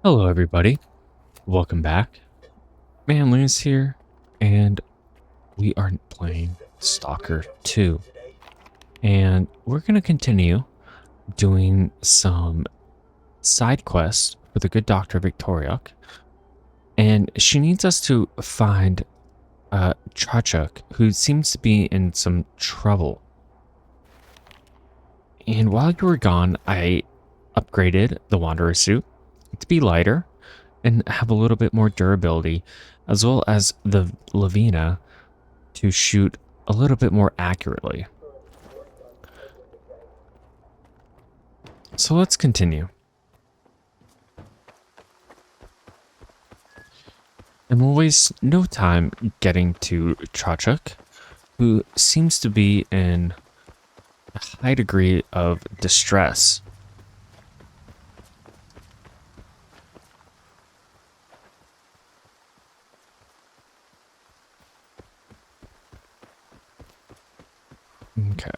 Hello, everybody. Welcome back. Manly is here, and we are playing Stalker 2. And we're going to continue doing some side quests for the good Dr. Victoria. And she needs us to find Trachuk, who seems to be in some trouble. And while you were gone, I upgraded the Wanderer suit to be lighter and have a little bit more durability, as well as the Lavina to shoot a little bit more accurately. So let's continue. And we'll waste no time getting to Trachuk, who seems to be in a high degree of distress. Okay.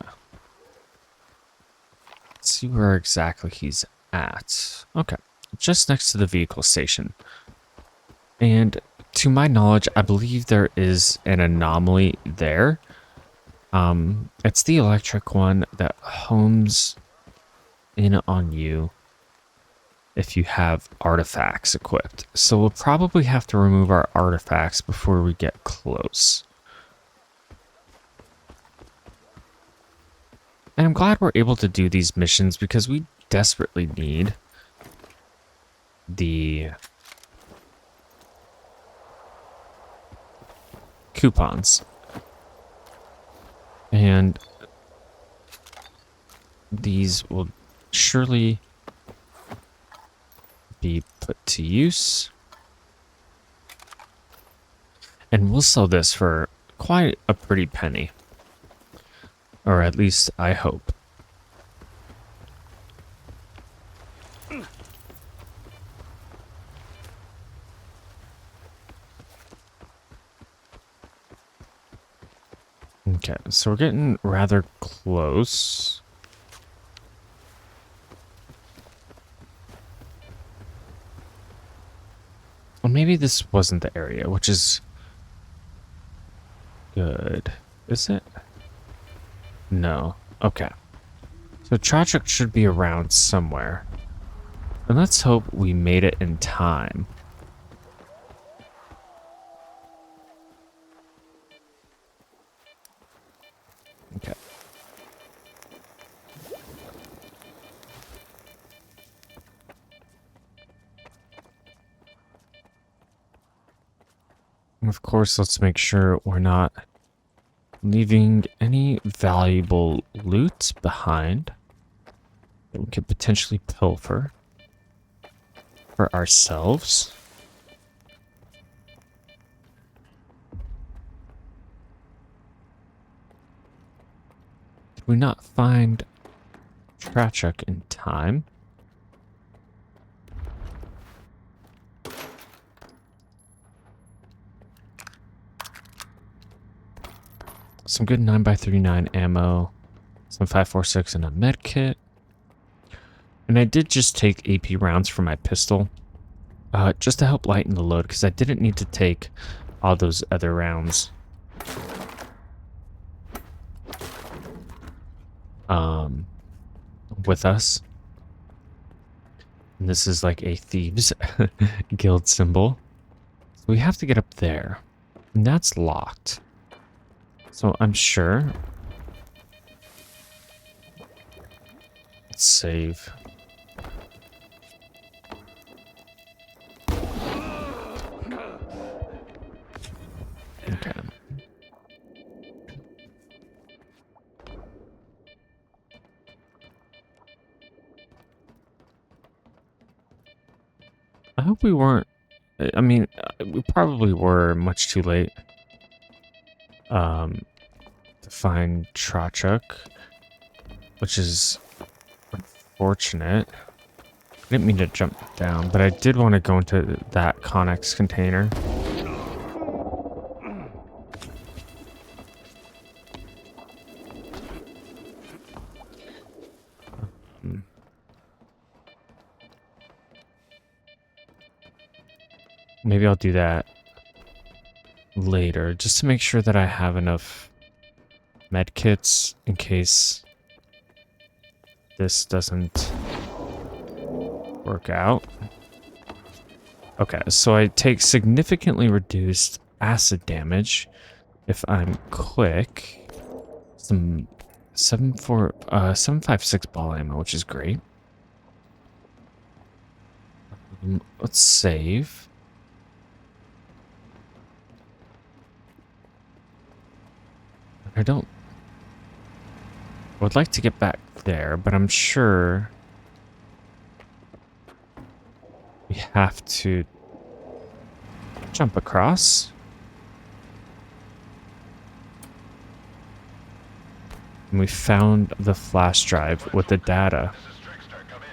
Let's see where exactly he's at. Okay. Just next to the vehicle station. And to my knowledge, I believe there is an anomaly there. It's the electric one that homes in on you if you have artifacts equipped. So we'll probably have to remove our artifacts before we get close. And I'm glad we're able to do these missions because we desperately need the coupons. And these will surely be put to use. And we'll sell this for quite a pretty penny. Or at least I hope. Okay, so we're getting rather close. Well, maybe this wasn't the area, which is good. Is it? No. Okay. So Trachuk should be around somewhere. And let's hope we made it in time. Okay. And of course, let's make sure we're not leaving any valuable loot behind that we could potentially pilfer for ourselves. Did we not find Trachuk in time? Some good 9x39 ammo, some 5.46 and a med kit. And I did just take AP rounds for my pistol, just to help lighten the load, because I didn't need to take all those other rounds. With us. And this is like a thieves guild symbol. So we have to get up there. And that's locked. So I'm sure. Let's save. Okay. I hope we weren't. I mean, we probably were much too late. To find Trachuk, which is unfortunate. I didn't mean to jump down, but I did want to go into that Connex container. maybe I'll do that later, just to make sure that I have enough med kits in case this doesn't work out. Okay, so I take significantly reduced acid damage if I'm quick. Some 756 ball ammo, which is great. Let's save. I would like to get back there, but I'm sure we have to jump across. And we found the flash drive with the data. This is Trickster. Come in.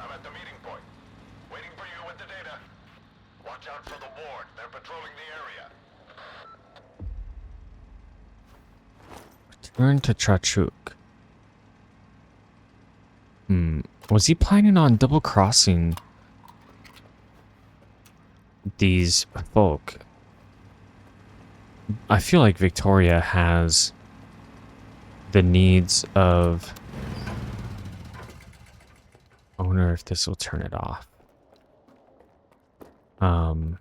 I'm at the meeting point. Waiting for you with the data. Watch out for the ward. They're patrolling the area. Return to Chachuk. Was he planning on double-crossing these folk? I feel like Victoria has the needs of... I wonder if this will turn it off. Of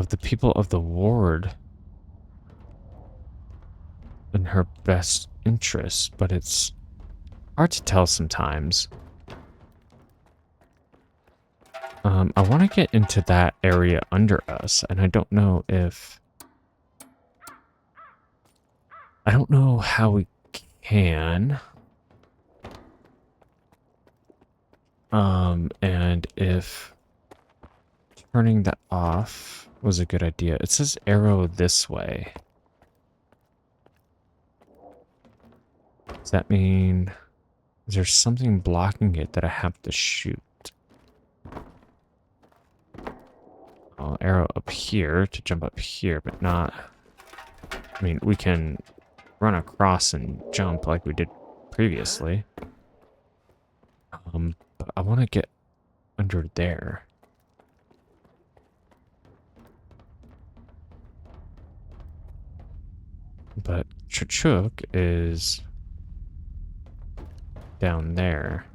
the people of the ward in her best interest, but it's hard to tell sometimes. I want to get into that area under us, and I don't know if... I don't know how we can. And if turning that off was a good idea. It says arrow this way. Does that mean... Is there something blocking it that I have to shoot? I'll arrow up here to jump up here, but not... I mean, we can run across and jump like we did previously. But I want to get under there. But Chachuk is down there.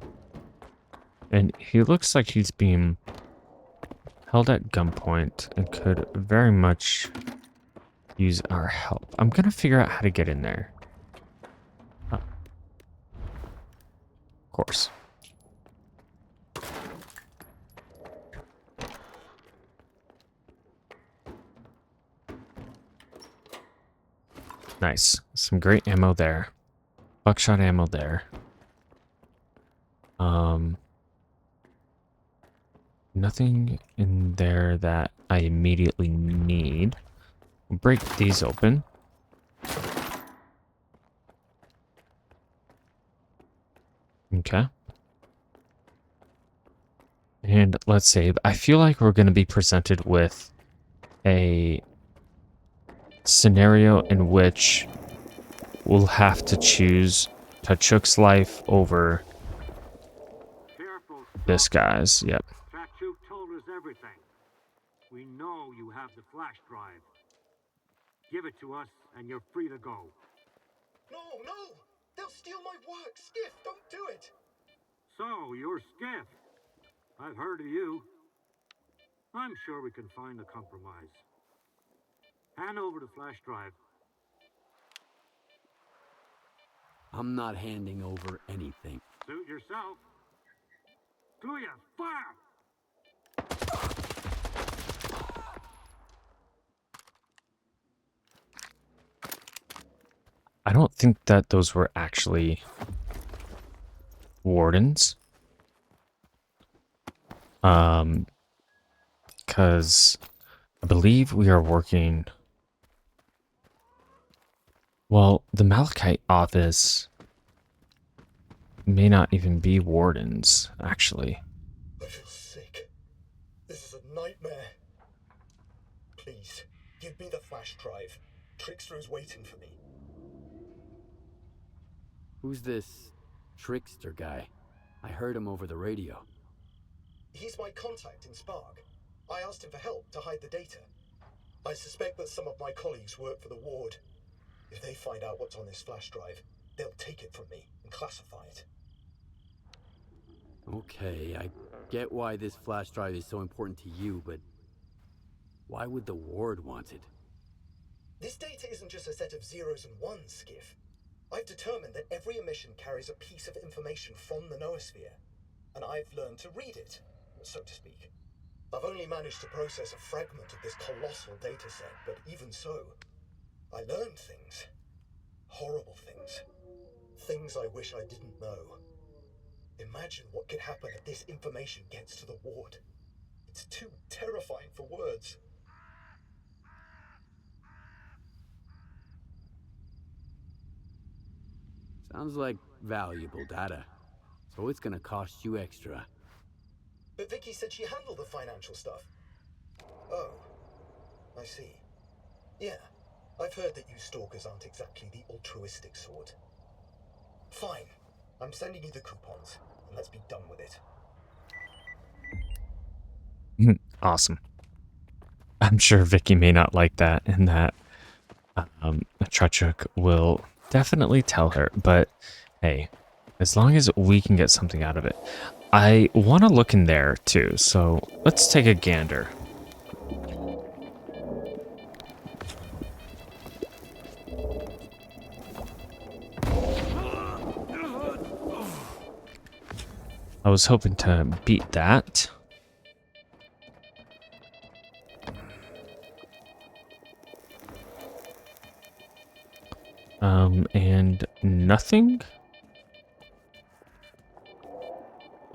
And he looks like he's being held at gunpoint and could very much use our help. I'm gonna figure out how to get in there. Of course. Nice. Some great ammo there. Buckshot ammo there. Nothing in there that I immediately need. We'll break these open. Okay. And let's save. I feel like we're going to be presented with a scenario in which we'll have to choose Tachuk's life over this guy's. Yep. Chachuk told us everything. We know you have the flash drive. Give it to us, and you're free to go. No, no! They'll steal my work! Skiff, don't do it! So, you're Skiff. I've heard of you. I'm sure we can find a compromise. Hand over the flash drive. I'm not handing over anything. Suit yourself. Tuya, fire! I don't think that those were actually wardens. Because I believe we are working... Well, the Malachite office may not even be wardens, actually. I feel sick. This is a nightmare. Please, give me the flash drive. Trickster is waiting for me. Who's this Trickster guy? I heard him over the radio. He's my contact in S.T.A.L.K.E.R. I asked him for help to hide the data. I suspect that some of my colleagues work for the ward. If they find out what's on this flash drive, they'll take it from me and classify it. Okay, I get why this flash drive is so important to you, but why would the ward want it? This data isn't just a set of zeros and ones, Skiff. I've determined that every emission carries a piece of information from the noosphere, and I've learned to read it, so to speak. I've only managed to process a fragment of this colossal data set, but even so, I learned things. Horrible things. Things I wish I didn't know. Imagine what could happen if this information gets to the ward. It's too terrifying for words. Sounds like valuable data. So it's gonna cost you extra. But Vicky said she handled the financial stuff. Oh, I see. Yeah, I've heard that you stalkers aren't exactly the altruistic sort. Fine. I'm sending you the coupons, and let's be done with it. Awesome. I'm sure Vicky may not like that, and that Trachuk will definitely tell her, but hey, as long as we can get something out of it. I want to look in there too, so let's take a gander. I was hoping to beat that. And nothing?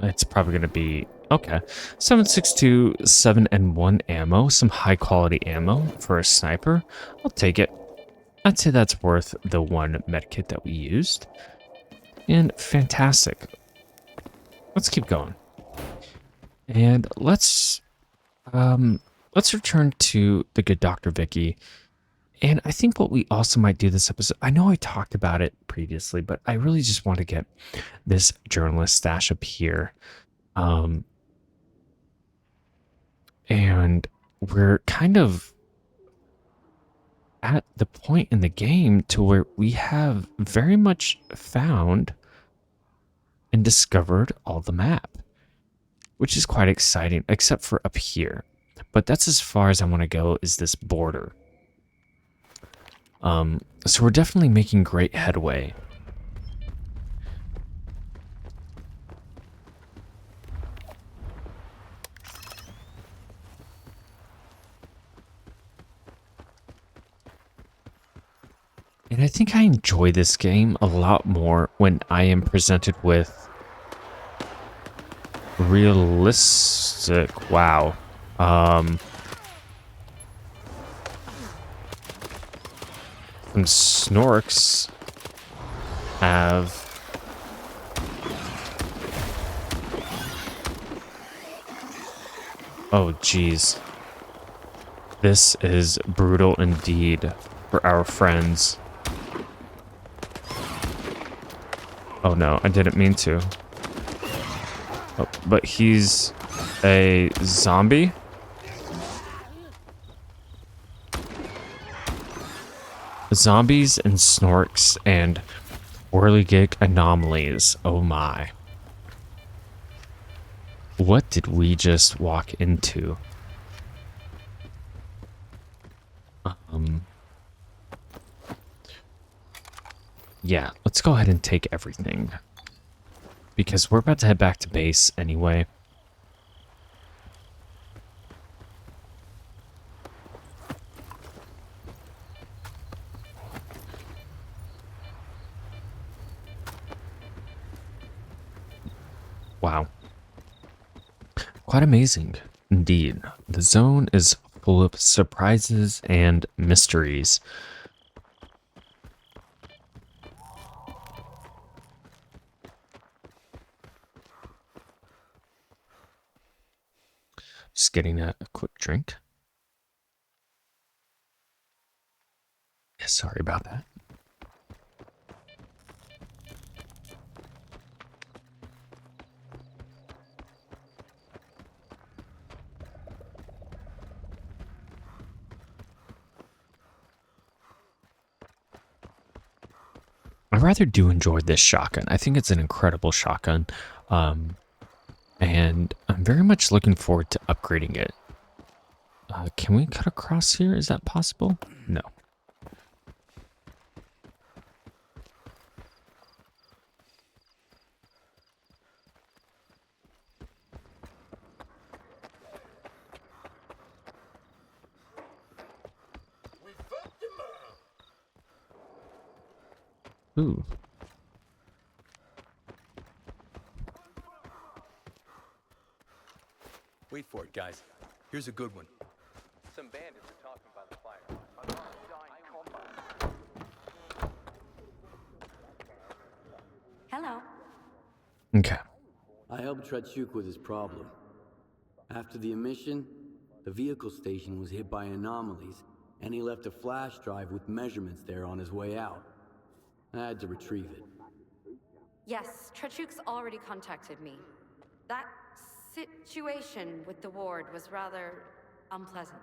It's probably going to be, okay. 7.62, 7 and 1 ammo, some high quality ammo for a sniper. I'll take it. I'd say that's worth the 1 medkit that we used. And fantastic. Let's keep going. And let's return to the good Dr. Vicky. And I think what we also might do this episode, I know I talked about it previously, but I really just want to get this journalist stash up here. And we're kind of at the point in the game to where we have very much found and discovered all the map, which is quite exciting, except for up here. But that's as far as I want to go, is this border. So we're definitely making great headway. And I think I enjoy this game a lot more when I am presented with realistic, wow. Some snorks have oh geez. This is brutal indeed for our friends. Oh no, I didn't mean to. Oh, but he's a zombie? Zombies and snorks and whirligig anomalies. Oh my. What did we just walk into? Yeah, let's go ahead and take everything. Because we're about to head back to base anyway. Wow. Quite amazing, indeed. The zone is full of surprises and mysteries. Just getting a quick drink. Yeah, sorry about that. I rather do enjoy this shotgun. I think it's an incredible shotgun. And I'm very much looking forward to upgrading it. Can we cut across here? Is that possible? No. We fucked him up. Ooh. Wait for it, guys. Here's a good one. Some bandits are talking by the fire. Hello. Okay. I helped Trachuk with his problem. After the emission, the vehicle station was hit by anomalies, and he left a flash drive with measurements there on his way out. I had to retrieve it. Yes, Trachuk's already contacted me. That situation with the ward was rather unpleasant.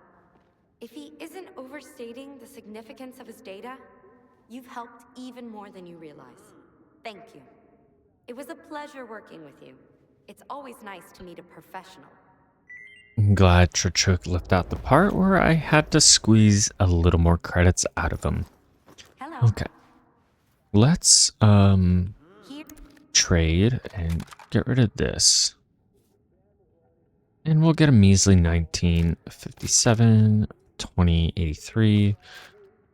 If he isn't overstating the significance of his data, you've helped even more than you realize. Thank you. It was a pleasure working with you. It's always nice to meet a professional. I'm glad Trachuk left out the part where I had to squeeze a little more credits out of him. Hello. Okay. Let's Here. trade and get rid of this. And we'll get a measly 1957, 2083.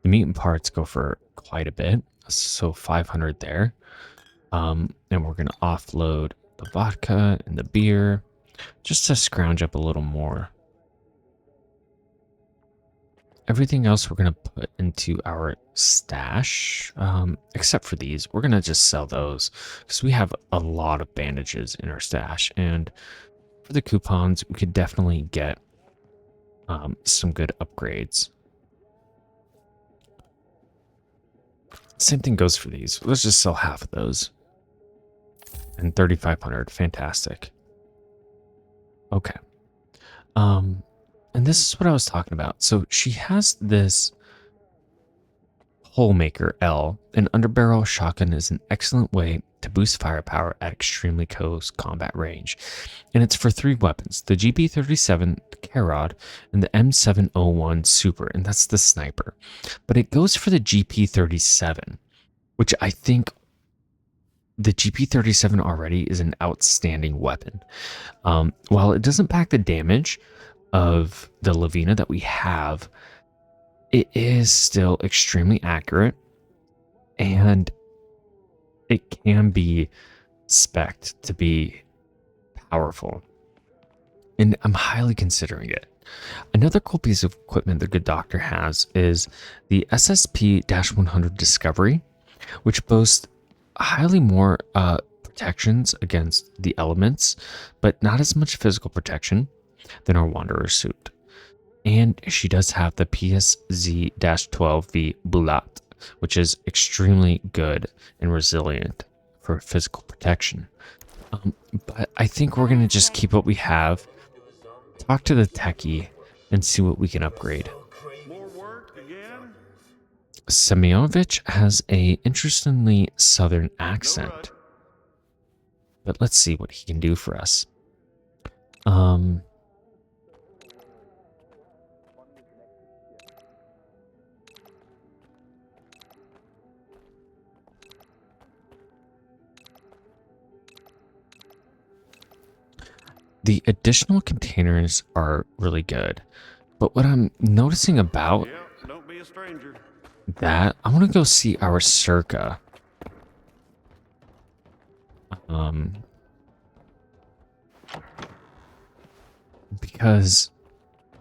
The meat and parts go for quite a bit, so 500 there. And we're gonna offload the vodka and the beer just to scrounge up a little more. Everything else we're gonna put into our stash, except for these. We're gonna just sell those because we have a lot of bandages in our stash, and for the coupons, we could definitely get some good upgrades. Same thing goes for these. Let's just sell half of those. And 3,500, fantastic. Okay. And this is what I was talking about. So she has this hole maker L. An underbarrel shotgun is an excellent way to boost firepower at extremely close combat range. And it's for 3 weapons, the GP37 K.R, and the M701 Super, and that's the sniper. But it goes for the GP37, which I think the GP37 already is an outstanding weapon. While it doesn't pack the damage of the Lavina that we have, it is still extremely accurate, and it can be spec'd to be powerful. And I'm highly considering it. Another cool piece of equipment the good doctor has is the SSP-100 Discovery, which boasts highly more protections against the elements, but not as much physical protection than our Wanderer suit. And she does have the PSZ-12V Bulat, which is extremely good and resilient for physical protection. But I think we're going to just keep what we have, talk to the techie, and see what we can upgrade. More work again? Semyonovich has a interestingly southern accent. But let's see what he can do for us. The additional containers are really good. But what I'm noticing about Yep, don't be a stranger. that, I want to go see our Circa. Because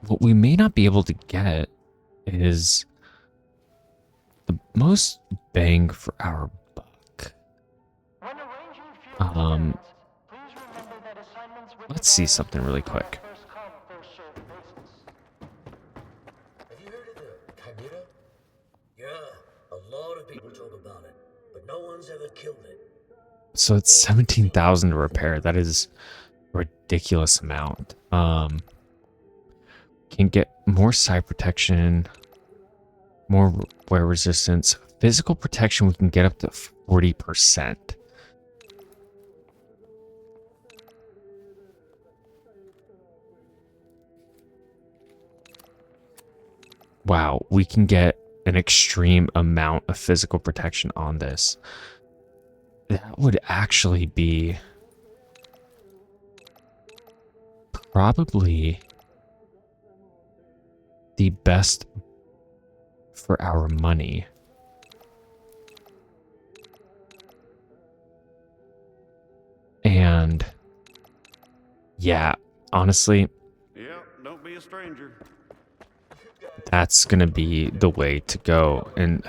what we may not be able to get is the most bang for our buck. Let's see something really quick. Have you heard of the Chimera? Yeah, a lot of people talk about it, but no one's ever killed it. So it's 17,000 to repair. That is a ridiculous amount. Can get more side protection, more wear resistance, physical protection. We can get up to 40%. Wow, we can get an extreme amount of physical protection on this. That would actually be probably the best for our money. And yeah, honestly, Yeah, don't be a stranger. that's going to be the way to go. And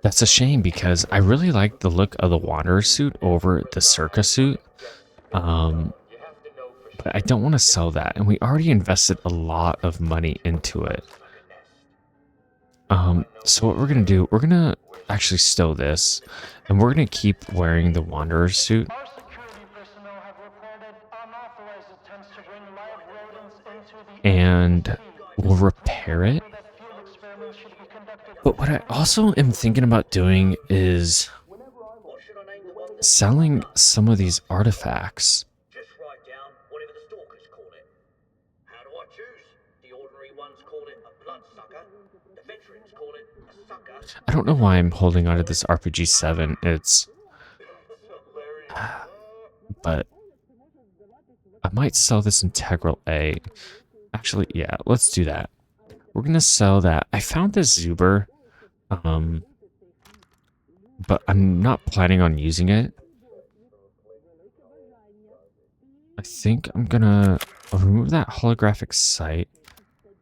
that's a shame because I really like the look of the Wanderer suit over the Circa suit. But I don't want to sell that. And we already invested a lot of money into it. So what we're going to do, we're going to actually stow this. And we're going to keep wearing the Wanderer suit. Our security personnel have reported unauthorized attempts to bring live rodents into the And we'll repair it. But what I also am thinking about doing is selling some of these artifacts. Just write down whatever the stalkers call it. How do I choose? The ordinary ones call it a bloodsucker. The veterans call it a sucker. I don't know why I'm holding on to this RPG 7. It's... But I might sell this Integral A. Actually, yeah, let's do that. We're going to sell that. I found this Zuber. But I'm not planning on using it. I think I'm gonna remove that holographic sight.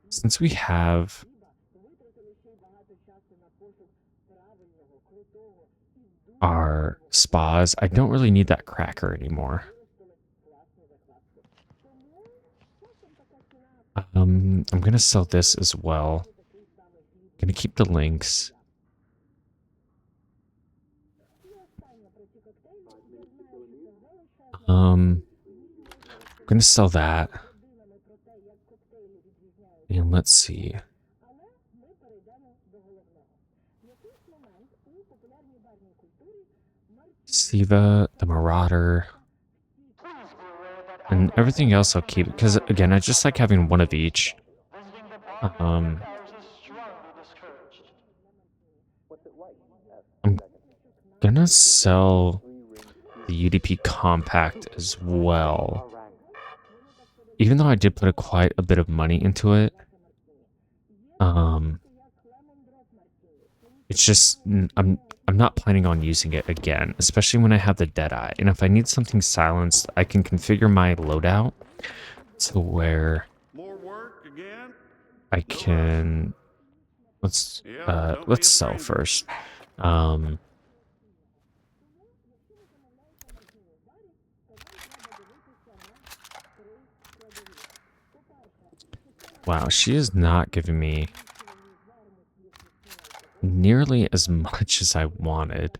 Since we have our spas, I don't really need that cracker anymore. I'm gonna sell this as well. Gonna keep the links. I'm gonna sell that. And let's see. Siva, the Marauder. And everything else I'll keep, because again, I just like having one of each. I'm gonna sell the UDP Compact as well. Even though I did put quite a bit of money into it. It's just, I'm not planning on using it again, especially when I have the Deadeye. And if I need something silenced, I can configure my loadout to where I can... Let's sell first. Wow, she is not giving me nearly as much as I wanted.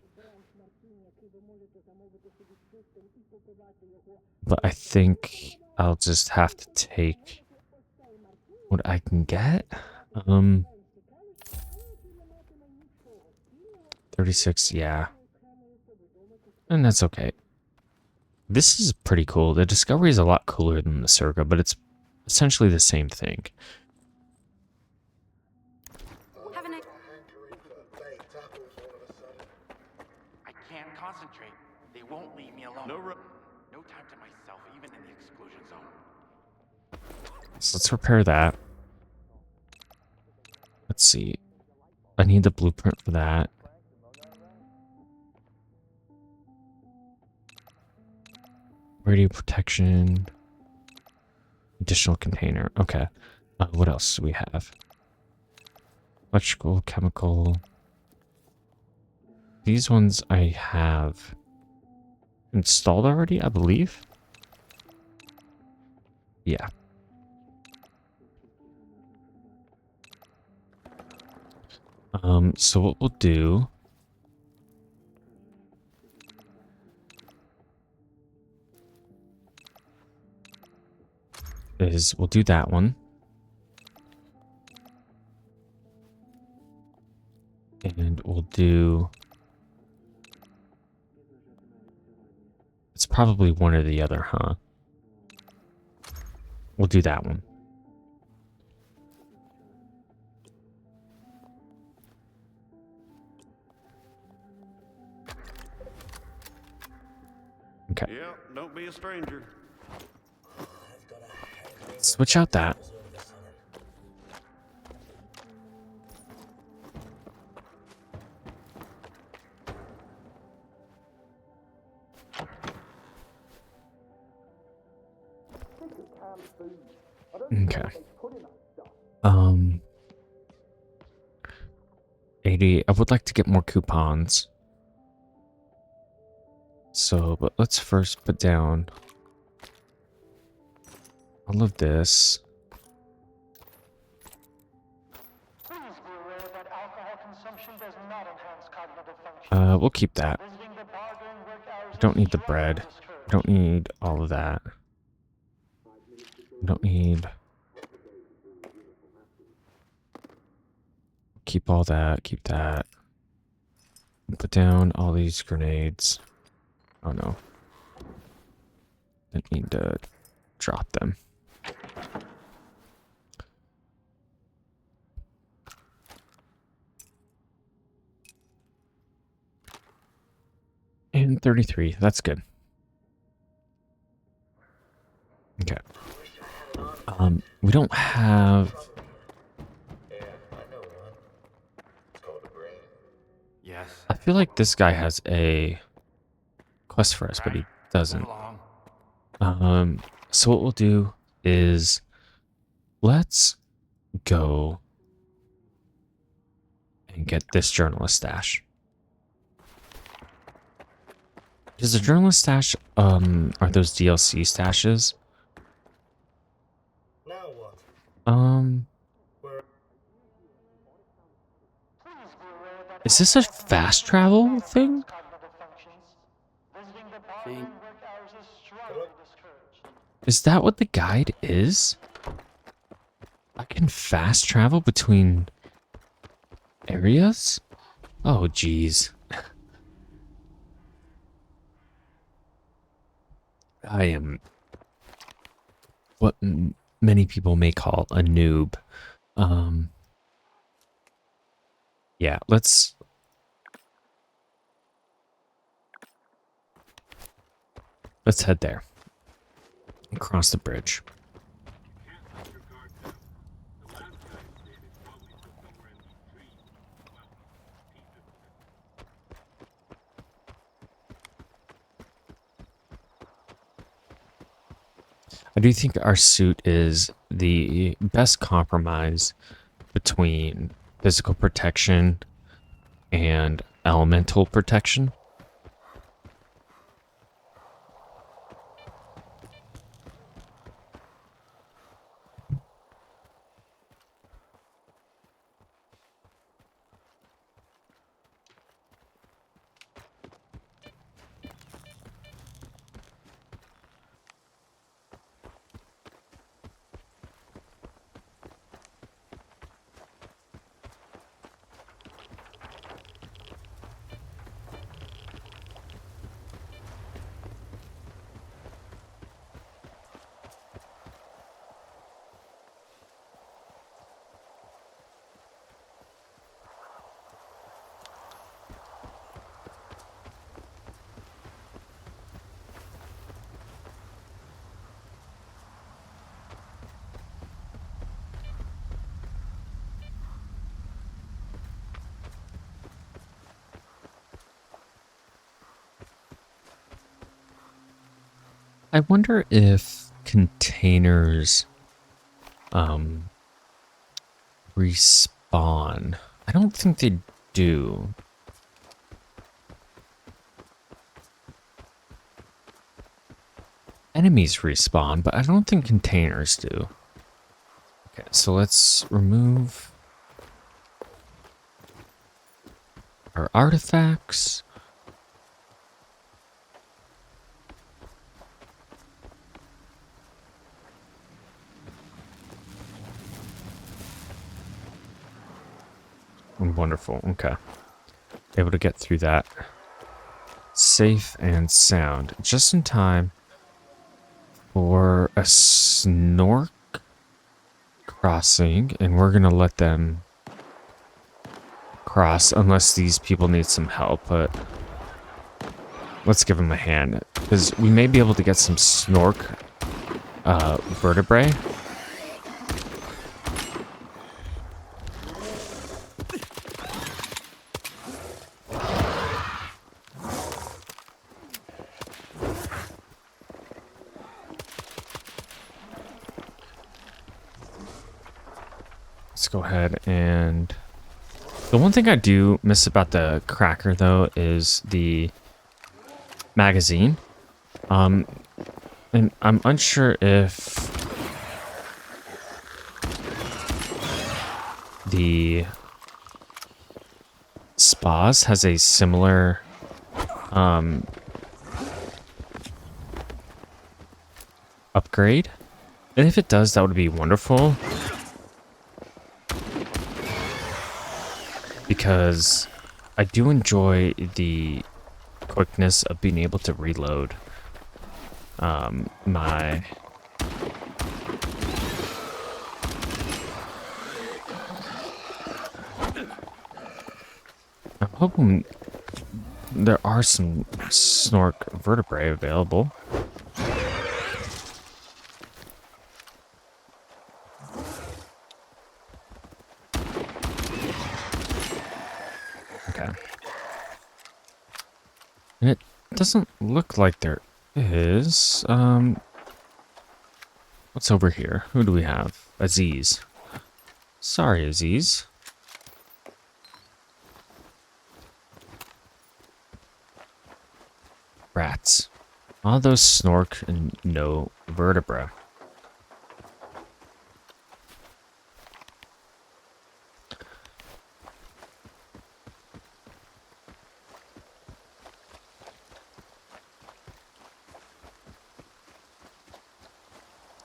But I think I'll just have to take what I can get. 36, yeah. And that's okay. This is pretty cool. The Discovery is a lot cooler than the Circa, but it's essentially the same thing. I can't concentrate. They won't leave me alone. No time to myself, even in the exclusion zone. So let's repair that. Let's see. I need the blueprint for that. Radio protection. Additional container. Okay. What else do we have? Electrical, chemical. These ones I have installed already, I believe. Yeah. So what we'll do is we'll do that one. And we'll do probably one or the other, huh? We'll do that one. Okay. Yeah, don't be a stranger. Switch out that. Okay. 80. I would like to get more coupons. So, but let's first put down all of this. Please be aware that alcohol consumption does not enhance cognitive function. We'll keep that. Visiting the bar during work hours I don't is need the strongly bread. discouraged. I don't need all of that. I don't need... Keep all that. Keep that. Put down all these grenades. Oh no. I need to drop them. And 33. That's good. Okay. We don't have... Yeah, I know one. It's called a brain. Yes. I feel like this guy has a quest for us, but he Move doesn't. along. So what we'll do is let's go and get this journalist stash. Is the journalist stash, are those DLC stashes? Now what? Is this a fast travel thing? Thing. Is that what the guide is? I can fast travel between areas? Oh, geez. I am what many people may call a noob. Yeah, let's head there. Across the bridge. I do think our suit is the best compromise between physical protection and elemental protection. I wonder if containers respawn. I don't think they do. Enemies respawn, but I don't think containers do. Okay, so let's remove our artifacts. Wonderful. Okay. Able to get through that. safe and sound, just in time for a snork crossing, and we're gonna let them cross unless these people need some help, but let's give them a hand, because we may be able to get some snork vertebrae. Let's go ahead and... The one thing I do miss about the Cracker, though, is the magazine. And I'm unsure if the Spas has a similar upgrade. And if it does, that would be wonderful. Because I do enjoy the quickness of being able to reload my... I'm hoping there are some snork vertebrae available. Okay. And it doesn't look like there is. What's over here? Who do we have? Aziz. Sorry, Aziz. Rats. All those snork and no vertebra.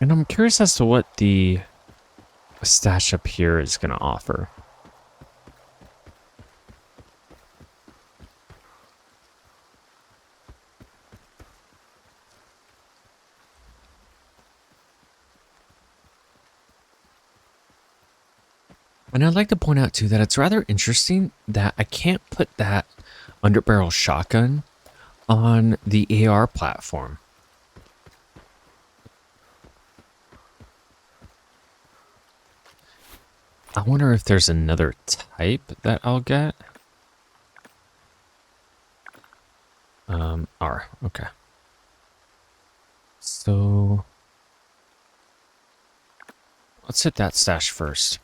And I'm curious as to what the stash up here is going to offer. And I'd like to point out too that it's rather interesting that I can't put that underbarrel shotgun on the AR platform. I wonder if there's another type that I'll get. R, okay. So let's hit that stash first.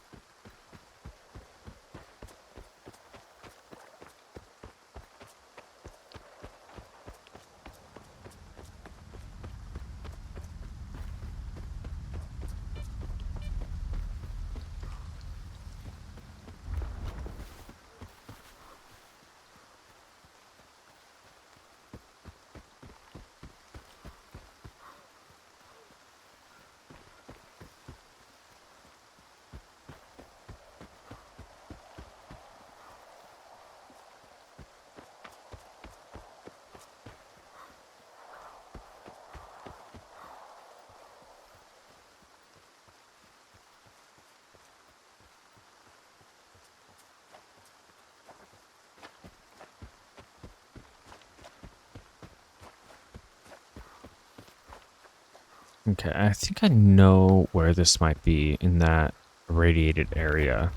Okay, I think I know where this might be in that radiated area.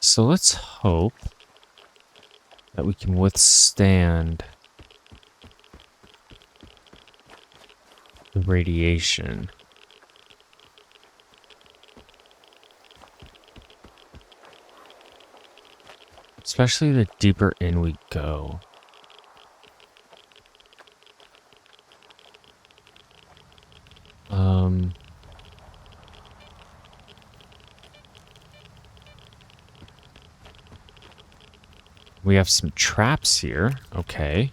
So let's hope that we can withstand the radiation. Especially the deeper in we go. We have some traps here. Okay.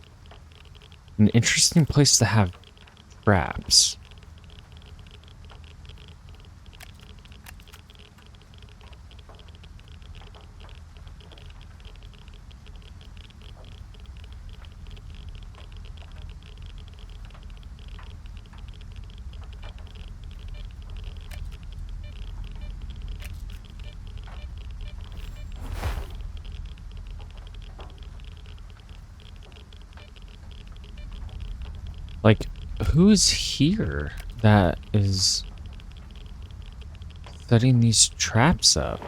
An interesting place to have traps. who is here that is setting these traps up?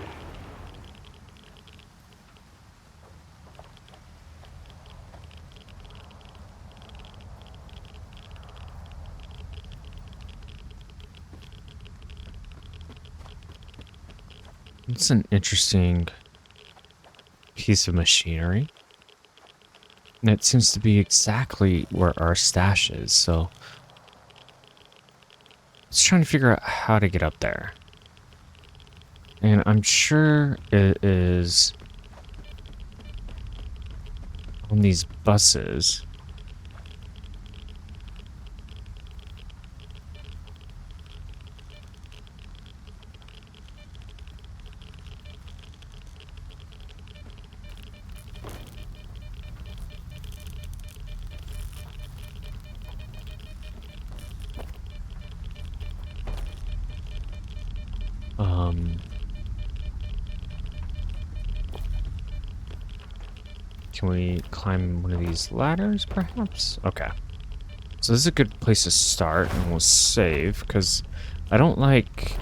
It's an interesting piece of machinery. And it seems to be exactly where our stash is, so just trying to figure out how to get up there. And I'm sure it is on these buses. Can we climb one of these ladders, perhaps? Okay. So this is a good place to start, and we'll save, because I don't like...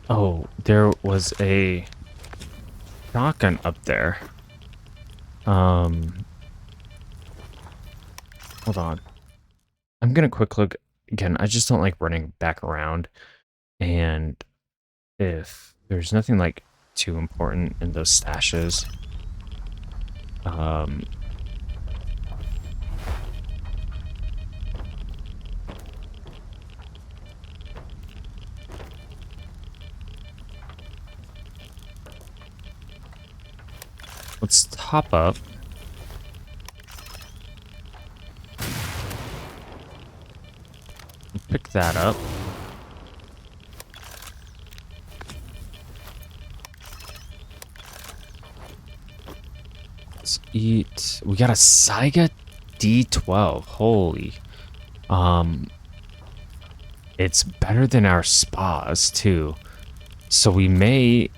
Oh, there was a shotgun up there. Hold on. I'm gonna quick look again. I just don't like running back around. And if there's nothing like too important in those stashes, let's top up. Pick that up. Let's eat. We got a Saiga D12. Holy. It's better than our spas too. So we may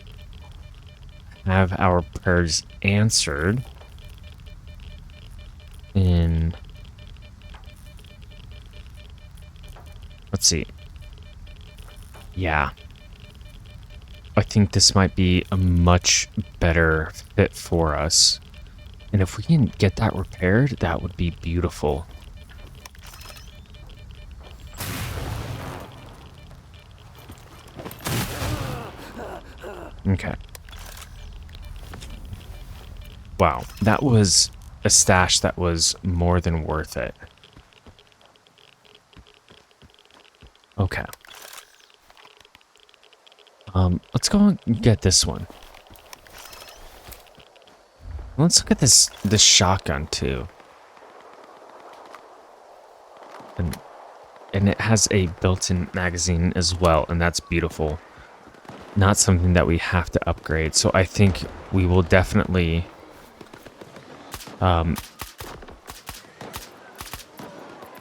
have our prayers answered in... Let's see. Yeah. I think this might be a much better fit for us. And if we can get that repaired, that would be beautiful. Okay. Wow, that was a stash that was more than worth it. Okay. Let's go and get this one. Let's look at this shotgun too. And it has a built-in magazine as well, and that's beautiful. Not something that we have to upgrade, so I think we will definitely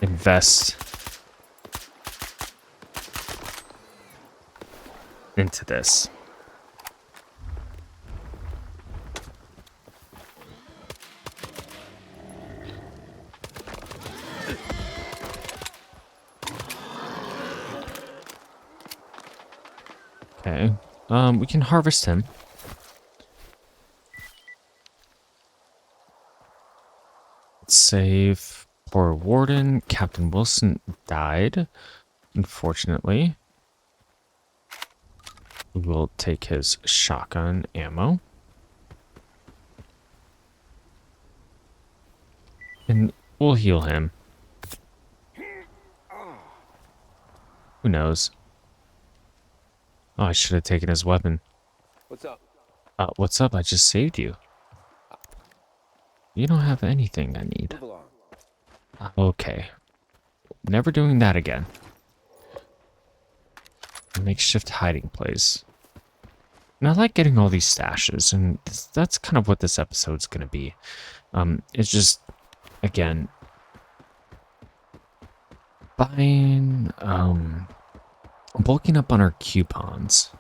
invest into this. Okay. We can harvest him. Let's save poor Warden. Captain Wilson died, unfortunately. We will take his shotgun ammo. And we'll heal him. Who knows? Oh, I should have taken his weapon. What's up? What's up? I just saved you. You don't have anything I need. Move along. Okay. Never doing that again. A makeshift hiding place. And I like getting all these stashes, and that's kind of what this episode's going to be. It's just, again, buying, bulking up on our coupons.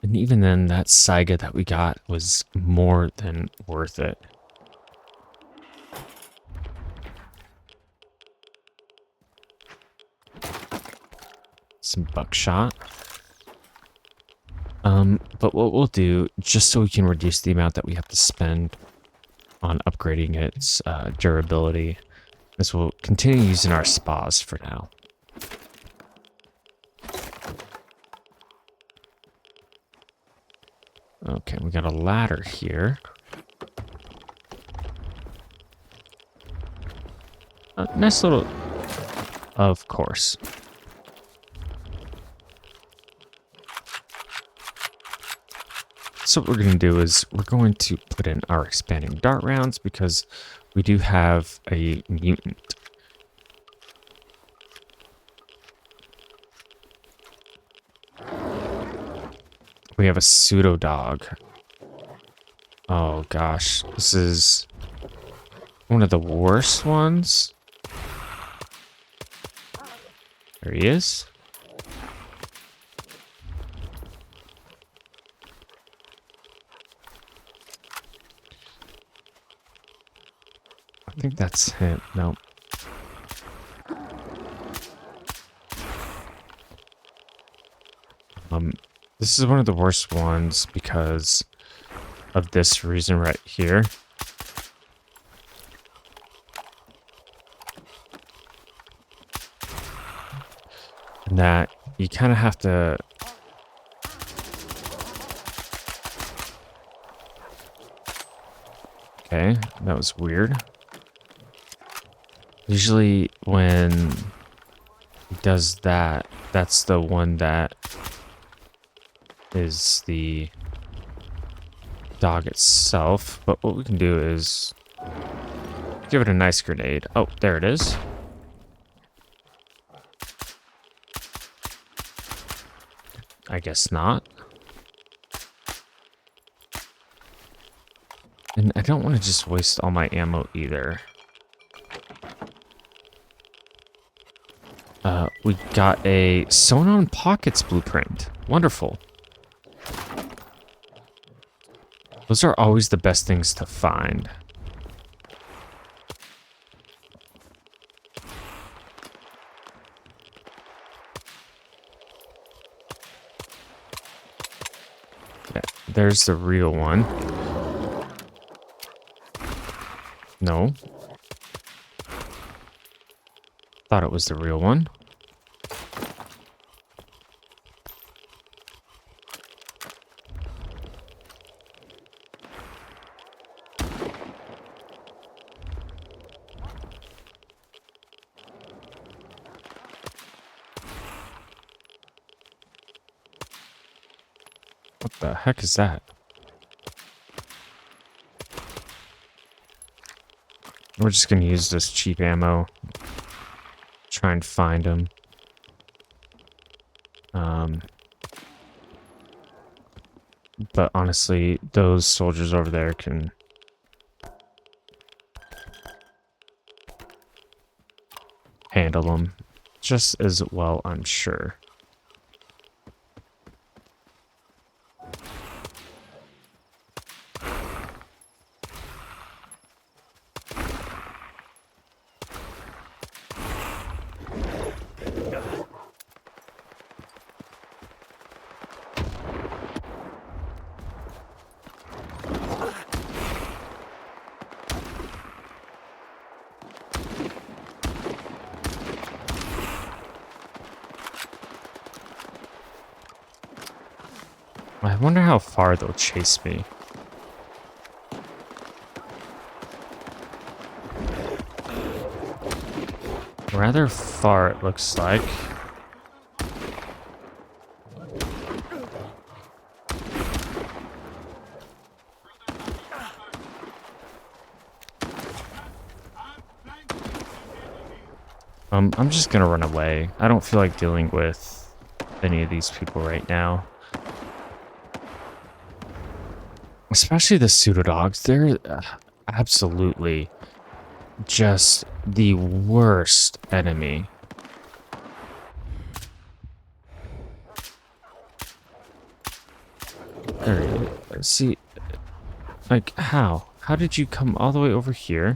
And even then, that Saiga that we got was more than worth it. Some buckshot. But what we'll do, just so we can reduce the amount that we have to spend on upgrading its durability, is we'll continue using our spas for now. Okay, we got a ladder here. Nice little... Of course. So what we're going to do is we're going to put in our expanding dart rounds because we do have a mutant. We have a pseudo dog. Oh gosh, this is one of the worst ones. There he is. I think that's him. No. This is one of the worst ones because of this reason right here. And that you kind of have to... Okay, that was weird. Usually when he does that, that's the one that is the dog itself. But what we can do is give it a nice grenade. Oh, there it is. I guess not. And I don't want to just waste all my ammo either. We got a sewn on pockets blueprint. Wonderful. Those are always the best things to find. Yeah, there's the real one. No. Thought it was the real one. What the heck is that? We're just gonna use this cheap ammo. Try and find him. But honestly, those soldiers over there can handle them just as well, I'm sure. I wonder how far they'll chase me. Rather far, it looks like. I'm just gonna run away. I don't feel like dealing with any of these people right now. Especially the pseudo-dogs. They're absolutely just the worst enemy. There you go. See, like, how? How did you come all the way over here?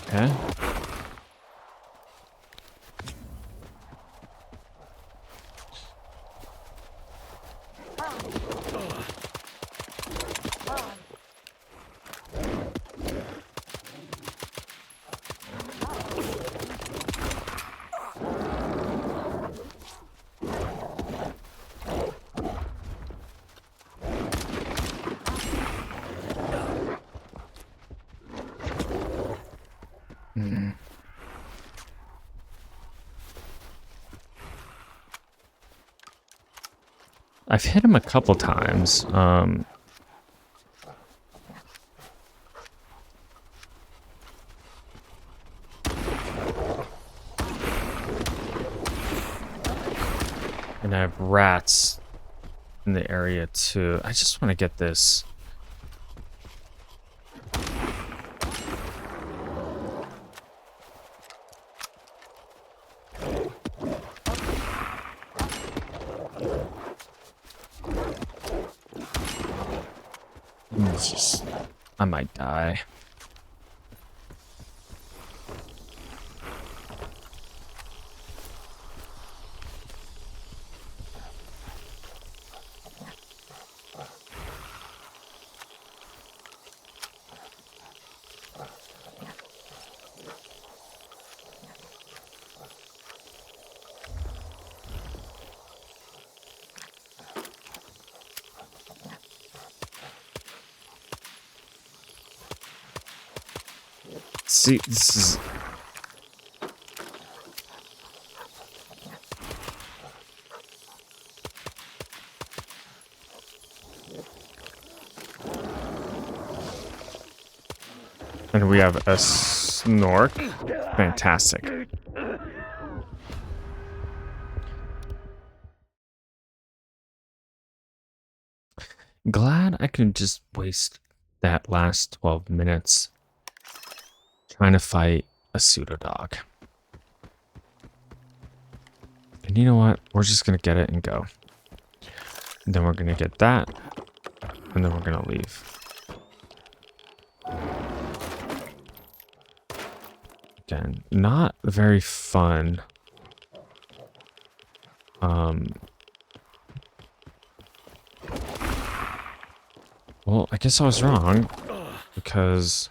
Okay. I've hit him a couple times. And I have rats in the area too. I just want to get this. It's just, I might die. See, this is... And we have a snork. Fantastic. Glad I could just waste that last 12 minutes trying to fight a pseudo-dog. And you know what? We're just going to get it and go. And then we're going to get that. And then we're going to leave. Again, not very fun. Well, I guess I was wrong. Because...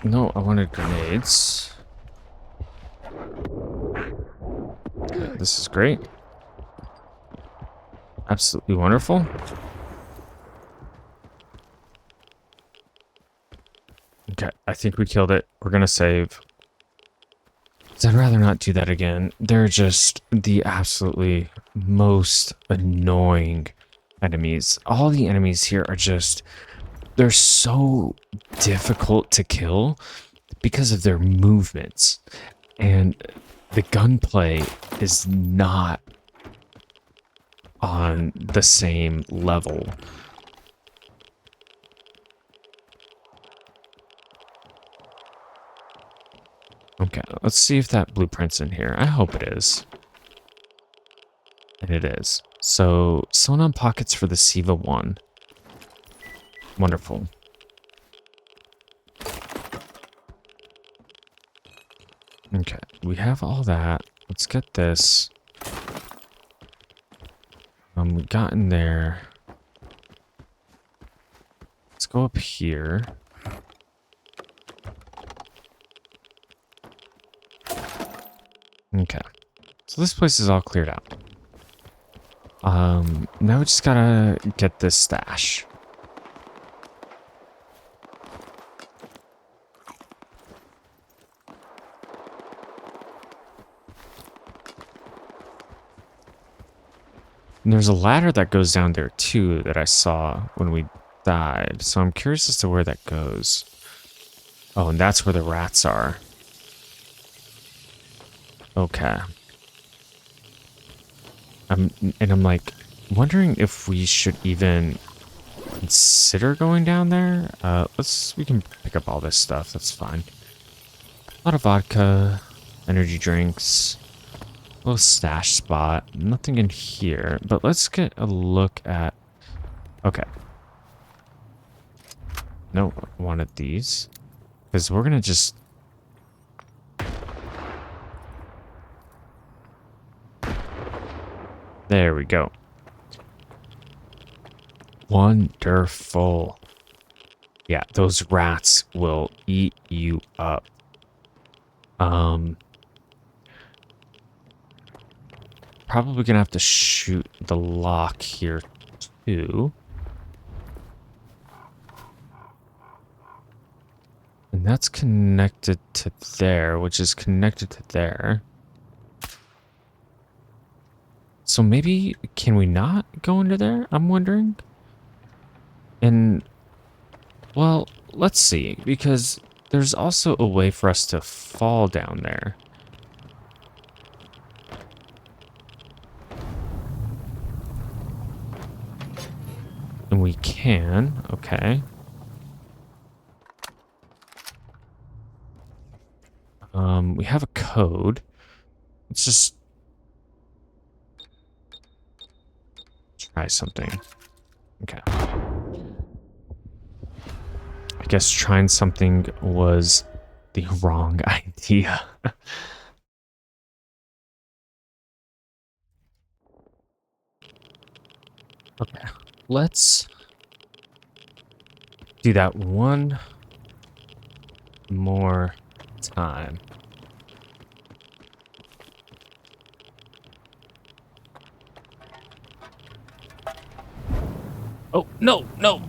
No, I wanted grenades. Okay, this is great. Absolutely wonderful. Okay, I think we killed it. We're gonna save. 'Cause I'd rather not do that again. They're just the absolutely most annoying enemies. All the enemies here are just... They're so difficult to kill because of their movements. And the gunplay is not on the same level. Okay, let's see if that blueprint's in here. I hope it is. And it is. So, sewn-on pockets for the SIVA 1. Wonderful. Okay, we have all that. Let's get this. We got in there. Let's go up here. Okay. So this place is all cleared out. Now we just gotta get this stash. And there's a ladder that goes down there too that I saw when we died. So I'm curious as to where that goes. Oh, and that's where the rats are. Okay. I'm like wondering if we should even consider going down there. We can pick up all this stuff. That's fine. A lot of vodka, energy drinks, a little stash spot. Nothing in here, but let's get a look at. Okay. No, I wanted these because we're gonna just. There we go. Wonderful. Yeah, those rats will eat you up. Probably gonna have to shoot the lock here too. And that's connected to there, which is connected to there. So maybe, can we not go into there? I'm wondering. And, well, let's see, because there's also a way for us to fall down there. And we can, okay. We have a code. Let's just try something. Okay. I guess trying something was the wrong idea. Okay. Let's do that one more time. Oh, no, no.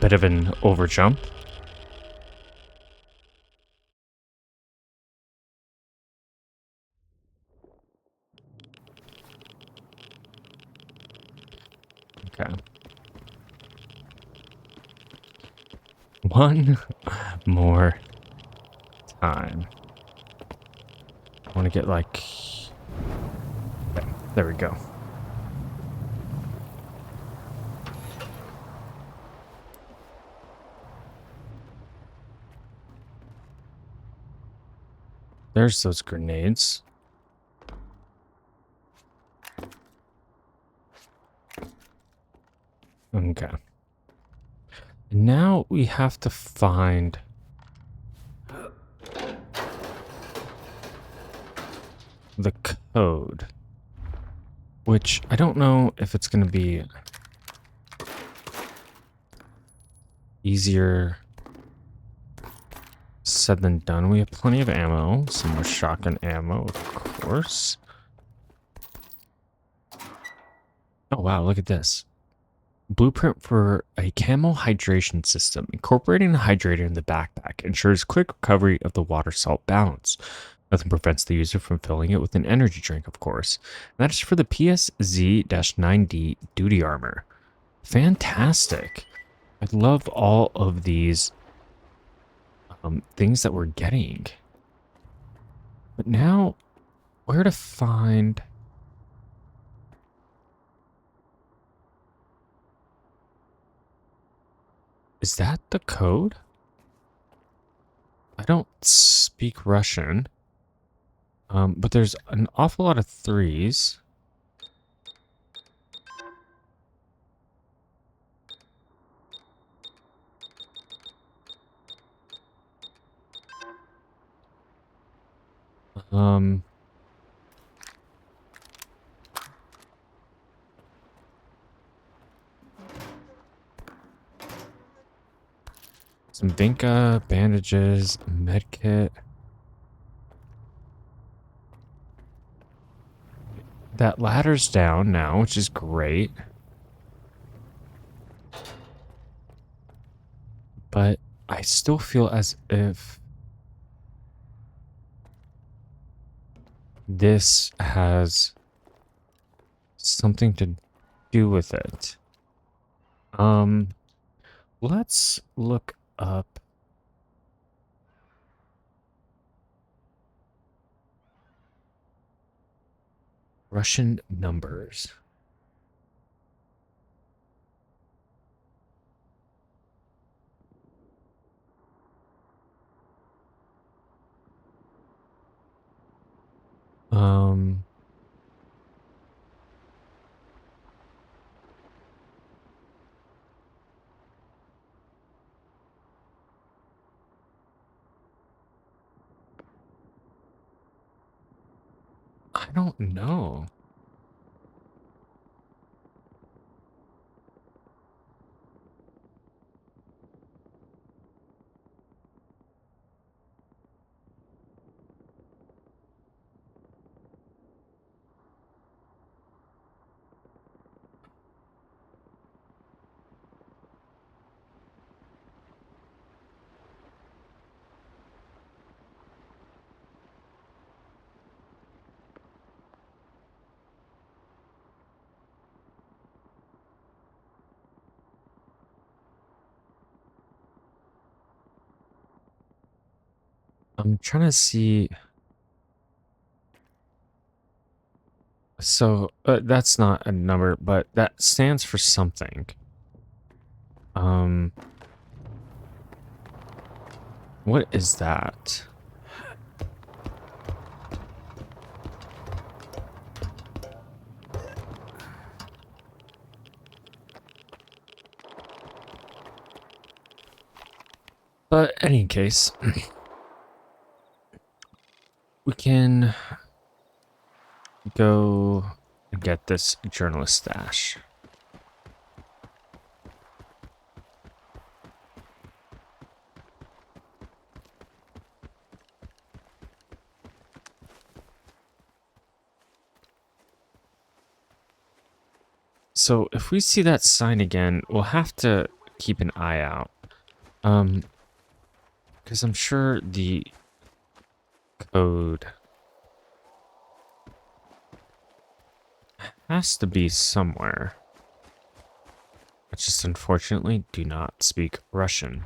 Bit of an overjump. Okay. One more time. I want to get like... Okay, there we go. There's those grenades. Okay. Now we have to find the code, which I don't know if it's going to be easier said than done. We have plenty of ammo, some more shotgun ammo, of course. Oh, wow, look at this. Blueprint for a camo hydration system. Incorporating the hydrator in the backpack ensures quick recovery of the water-salt balance. Nothing prevents the user from filling it with an energy drink, of course. And that is for the PSZ-9D duty armor. Fantastic. I love all of these things that we're getting. But now, where to find... Is that the code? I don't speak Russian. But there's an awful lot of threes. Um, some Vinca, bandages, medkit. That ladder's down now, which is great. But I still feel as if this has something to do with it. Let's look up Russian numbers. Um, I don't know. I'm trying to see. So that's not a number, but that stands for something. Um, what is that? But any case, we can go and get this journalist stash. So if we see that sign again, we'll have to keep an eye out. Because I'm sure the code has to be somewhere. I just unfortunately do not speak Russian.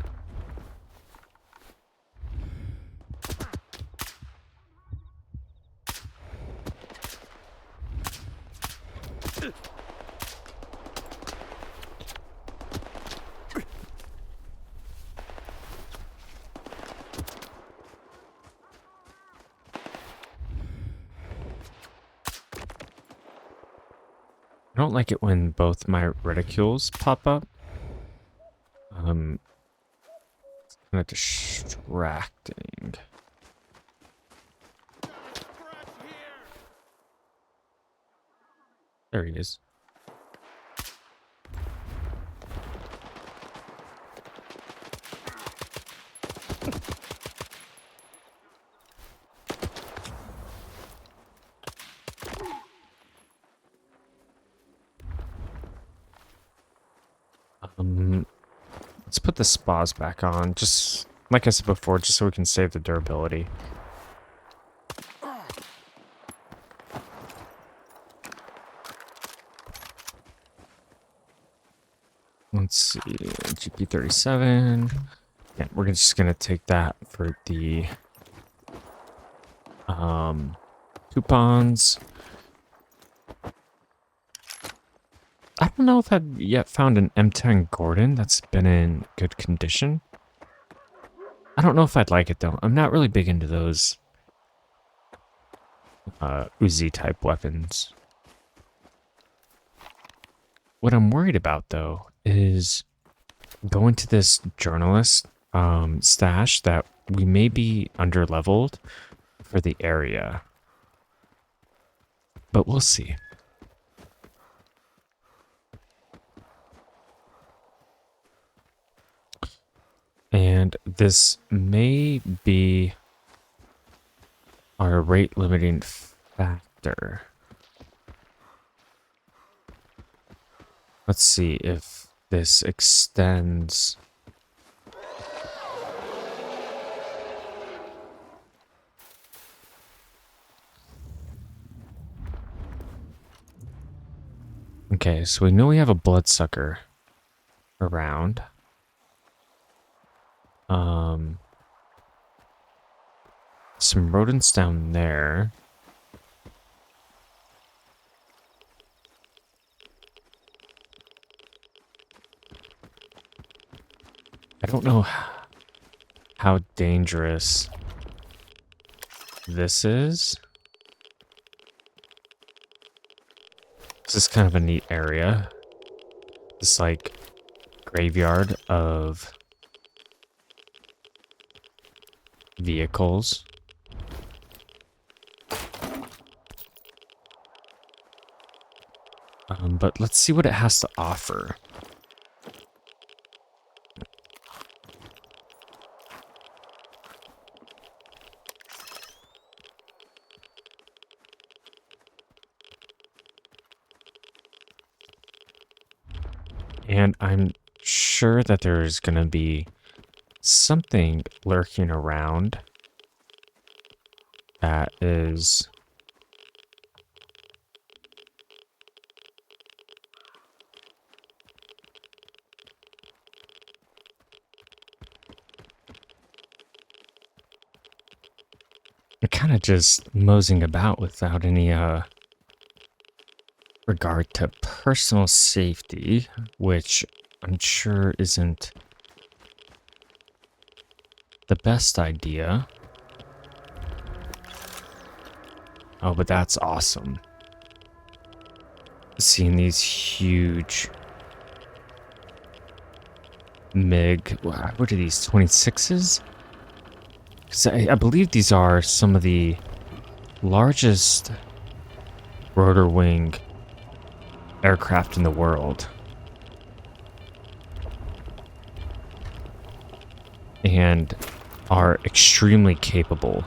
I don't like it when both my reticules pop up. It's kind of distracting. There he is. Let's put the spas back on, just like I said before, just so we can save the durability. Let's see, GP37. Yeah, we're just gonna take that for the coupons. I don't know if I've yet found an M10 Gordon that's been in good condition. I don't know if I'd like it though. I'm not really big into those Uzi type weapons. What I'm worried about though is going to this journalist stash that we may be under leveled for the area. But we'll see. And this may be our rate limiting factor. Let's see if this extends. Okay, so we know we have a bloodsucker around. Some rodents down there. I don't know how dangerous this is. This is kind of a neat area. This like graveyard of vehicles. But let's see what it has to offer. And I'm sure that there's going to be something lurking around that is kind of just moseying about without any regard to personal safety, which I'm sure isn't the best idea. Oh, but that's awesome. Seeing these huge MiG, what are these, 26s? Because I believe these are some of the largest rotor wing aircraft in the world. And are extremely capable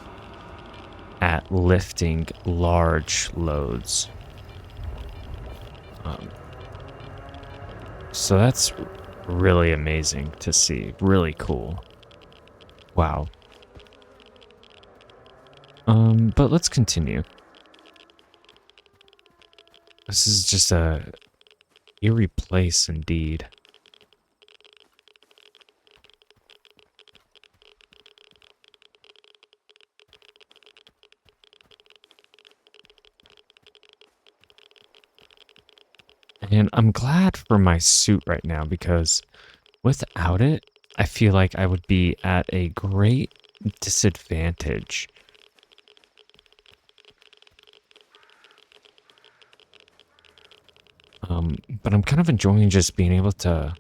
at lifting large loads. So that's really amazing to see. Really cool. Wow. But let's continue. This is just a eerie place indeed. And I'm glad for my suit right now because without it, I feel like I would be at a great disadvantage. But I'm kind of enjoying just being able to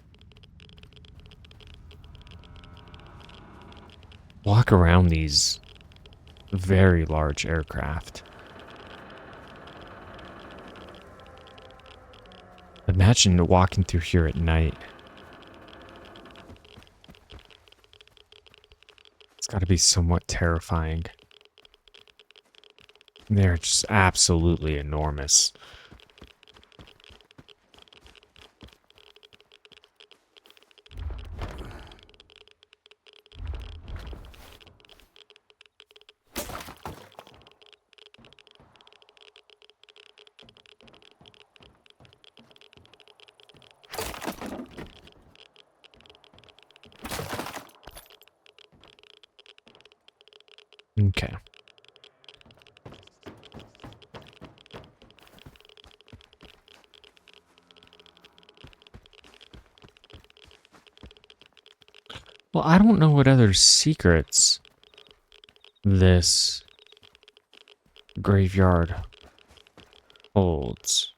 walk around these very large aircraft. Imagine walking through here at night. It's got to be somewhat terrifying. They're just absolutely enormous. Okay. Well, I don't know what other secrets this graveyard holds.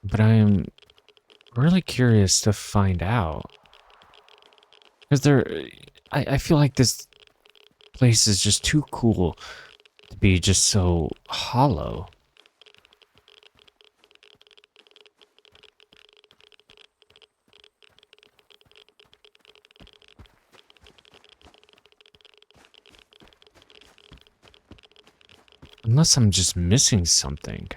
But I am really curious to find out. Because I feel like this place is just too cool to be just so hollow. Unless I'm just missing something.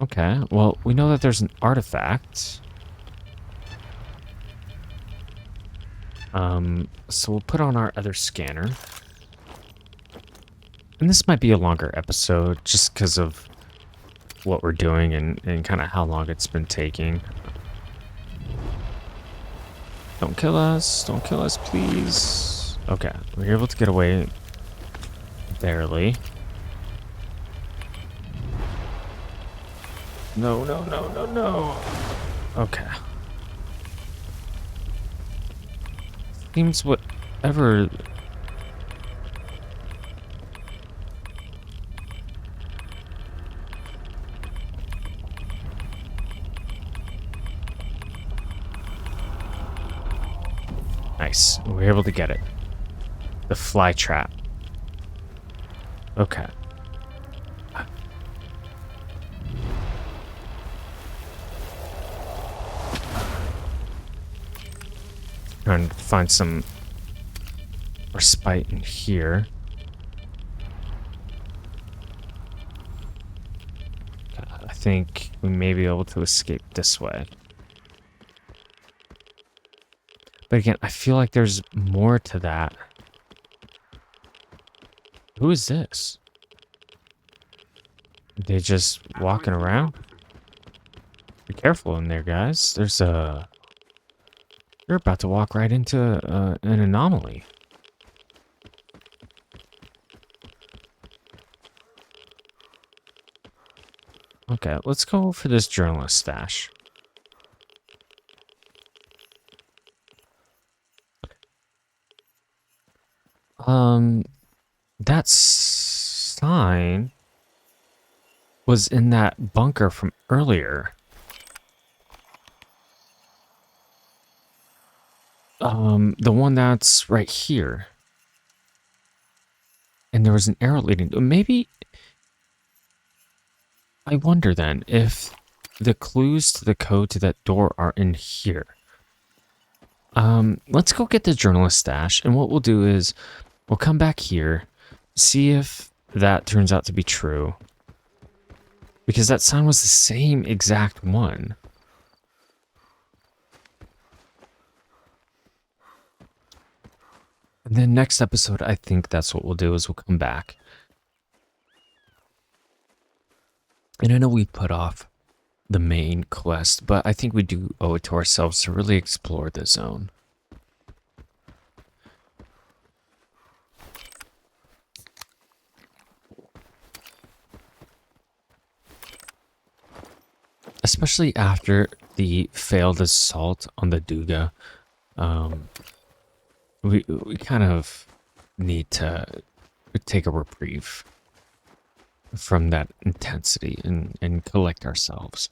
Okay, well, we know that there's an artifact. So we'll put on our other scanner. And this might be a longer episode just because of what we're doing and kind of how long it's been taking. Don't kill us, please. Okay, we're able to get away barely. No, no, no, no, no. Okay. Seems whatever. Nice. We were able to get it. The fly trap. Okay. Trying to find some respite in here. I think we may be able to escape this way. But again, I feel like there's more to that. Who is this? They just walking around? Be careful in there, guys. There's a... You're about to walk right into an anomaly. Okay, let's go for this journalist stash. That sign was in that bunker from earlier. The one that's right here. And there was an arrow leading. Maybe... I wonder then if the clues to the code to that door are in here. Let's go get the journalist stash, and what we'll do is we'll come back here, see if that turns out to be true. Because that sign was the same exact one. And then next episode, I think that's what we'll do is we'll come back. And I know we put off the main quest, but I think we do owe it to ourselves to really explore the zone. Especially after the failed assault on the Duga. We kind of need to take a reprieve from that intensity and collect ourselves.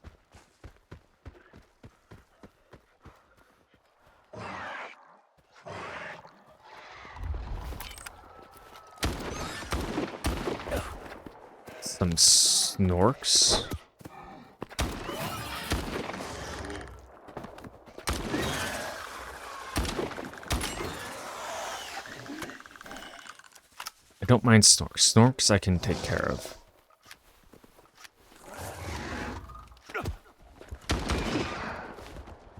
Some snorks. I don't mind snorks. Snorks I can take care of.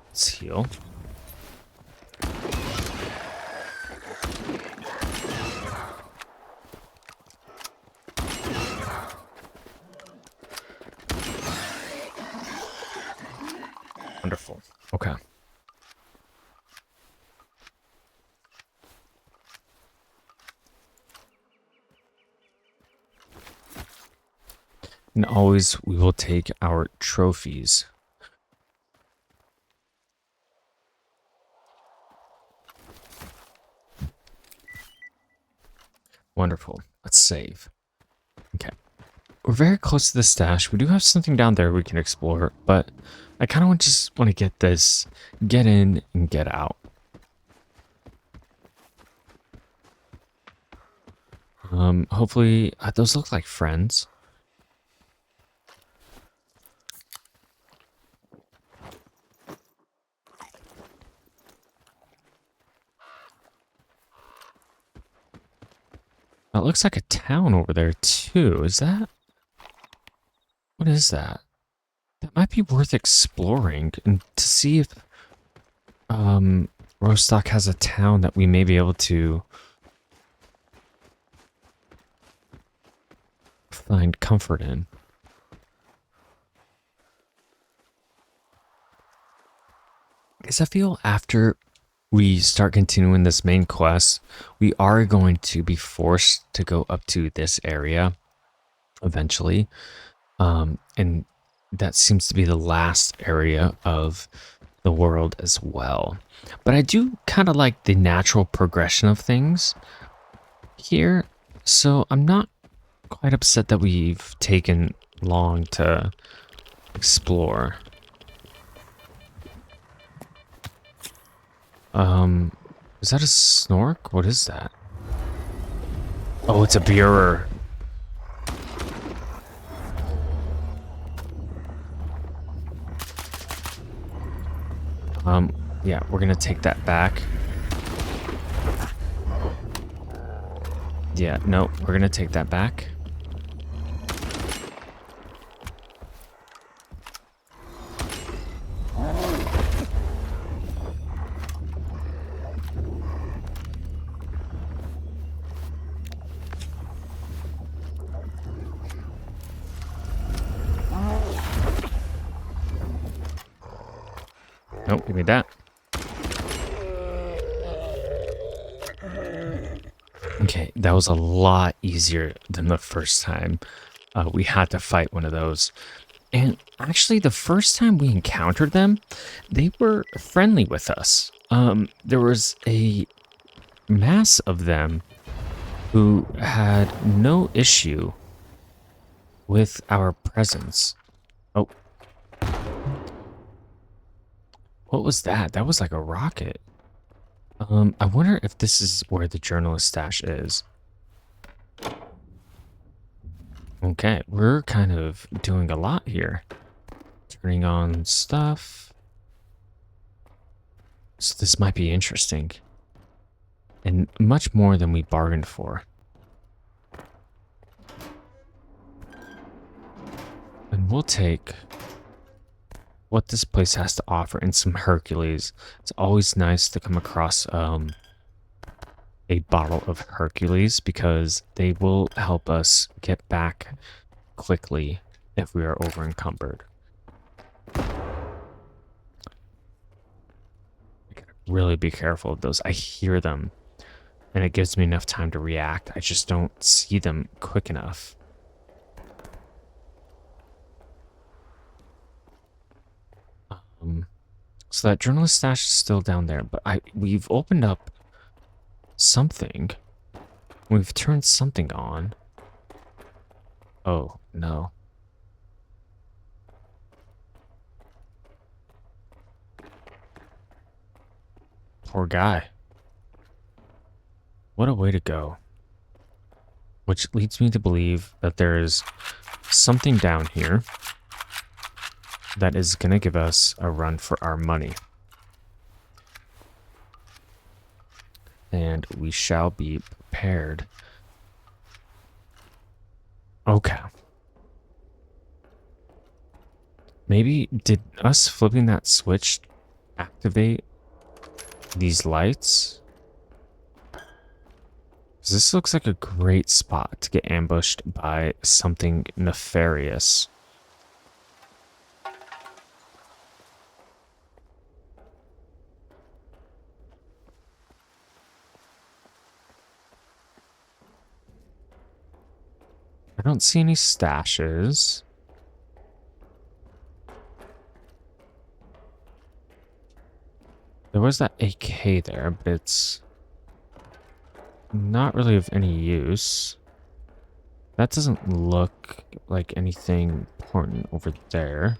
Let's heal. Wonderful. Okay. And always we will take our trophies Wonderful. Let's save. Okay. We're very close to the stash. We do have something down there we can explore, but I kind of just want to get this, get in and get out. Hopefully, those look like friends. It looks like a town over there too. Is that? What is that? That might be worth exploring and to see if Rostock has a town that we may be able to find comfort in. Because I feel after we start continuing this main quest, we are going to be forced to go up to this area eventually. And that seems to be the last area of the world as well. But I do kind of like the natural progression of things here. So I'm not quite upset that we've taken long to explore. Is that a snork? What is that? Oh, it's a bearer. Yeah, we're gonna take that back. Yeah, no, we're gonna take that back. Nope, give me that. Okay, that was a lot easier than the first time we had to fight one of those. And actually, the first time we encountered them, they were friendly with us. There was a mass of them who had no issue with our presence. Oh. What was that? That was like a rocket. I wonder if this is where the journalist stash is. Okay, we're kind of doing a lot here. Turning on stuff. So this might be interesting. And much more than we bargained for. And we'll take what this place has to offer and some Hercules. It's always nice to come across a bottle of Hercules because they will help us get back quickly if we are over encumbered. Really be careful of those. I hear them and it gives me enough time to react. I just don't see them quick enough. So that journalist stash is still down there, but we've opened up something. We've turned something on. Oh, no. Poor guy. What a way to go. Which leads me to believe that there is something down here that is going to give us a run for our money. And we shall be prepared. Okay. Maybe did us flipping that switch activate these lights? 'Cause this looks like a great spot to get ambushed by something nefarious. I don't see any stashes. There was that AK there, but it's not really of any use. That doesn't look like anything important over there.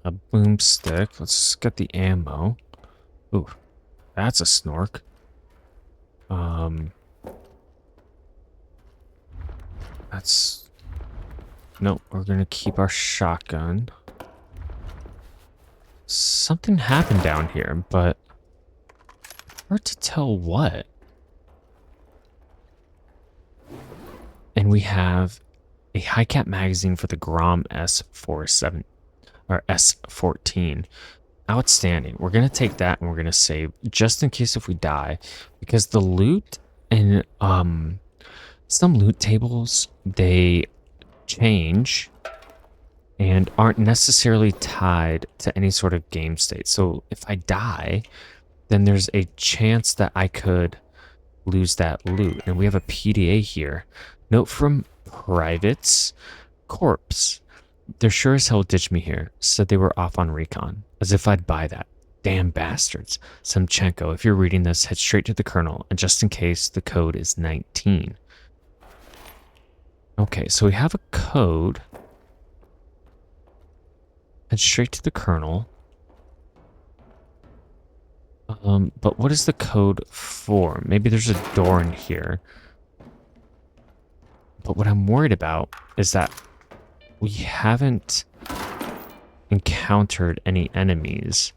A boomstick. Let's get the ammo. Ooh, that's a snork. That's... Nope, we're gonna keep our shotgun. Something happened down here, but hard to tell what. And we have a high cap magazine for the Grom S47 or S14. Outstanding. We're gonna take that and we're gonna save just in case if we die, because the loot and some loot tables, they change and aren't necessarily tied to any sort of game state. So if I die, then there's a chance that I could lose that loot. And we have a PDA here. Note from Private's Corpse. They're sure as hell ditched me here. Said they were off on recon. As if I'd buy that. Damn bastards. Semchenko, if you're reading this, head straight to the Colonel. And just in case, the code is 19. Okay, so we have a code. Head straight to the Colonel. But what is the code for? Maybe there's a door in here. But what I'm worried about is that we haven't encountered any enemies.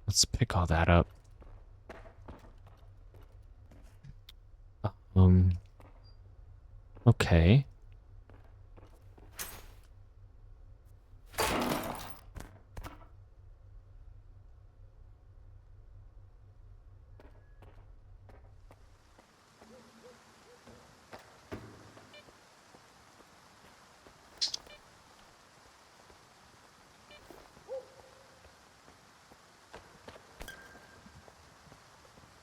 Let's pick all that up. Okay.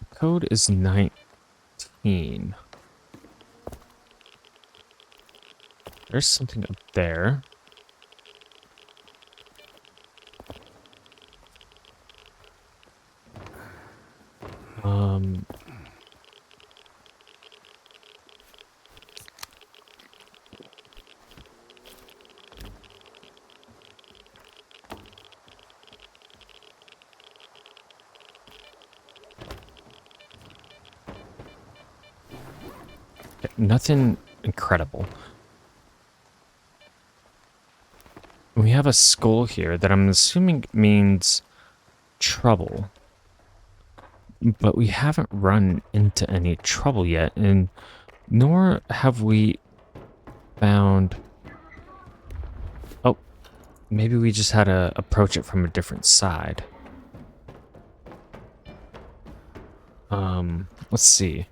Code is 19. There's something up there. Nothing incredible. We have a skull here that I'm assuming means trouble. But we haven't run into any trouble yet, and nor have we found... Oh, maybe we just had to approach it from a different side. Let's see.